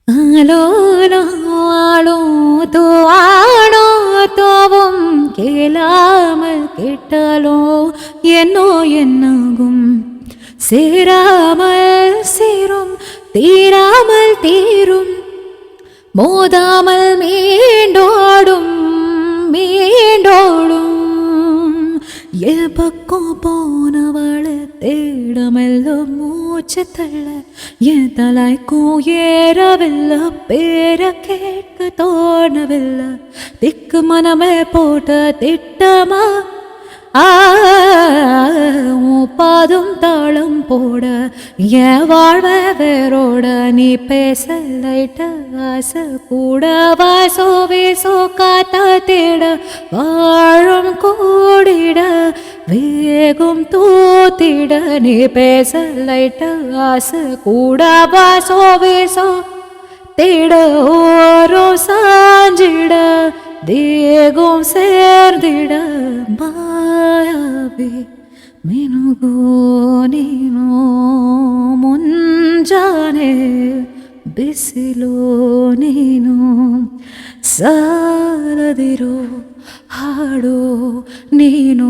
ஆலோலோ ஆளோ தோ ஆளோ தோவும் கேளாமல் கேட்டாலோ என்னோ என்னாகும் சேராமல் சேரும் தீராமல் தீரும் மோதாமல் மீண்டோடும் மீண்டோடும் என் பக்கம் போனவளை தேடமெல்ல மூச்சு தள்ள என் தலைக்கும் ஏறவில்லை பேர கேட்க தோணவில்லை திக்கு மனமே போட்ட திட்டமா பாதும் தாளம் போட என் வாழ்வ வேரோட நீ பேச லைட்ட ஆசை கூட வாசோ வேசோ காத்தா தேட வாழும் கூடிட வேகும் தூத்திட நீ பேச லைட்ட ஆசை கூட வாசோ வேசோ தேட ஓரோ சாஞ்சிட தேகம் சேர்ந்திட ಮಾಯಾವಿ ಮಿನುಗೋ ನೀನೋ ಮುಂಜಾನೆ ಬಿಸಿಲೋ ನೀನು ಸಾಲದಿರೋ ಹಾಡೋ ನೀನು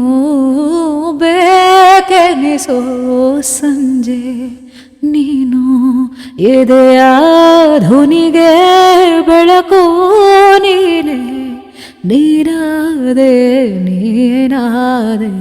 ಬೇಕೆನಿಸೋ ಸಂಜೆ ನೀನು ಎದೆಯ ಧ್ವನಿಗೆ ಬೆಳಕು ನೀನೆ ನೀನಾದೆ ನೀನಾದೆ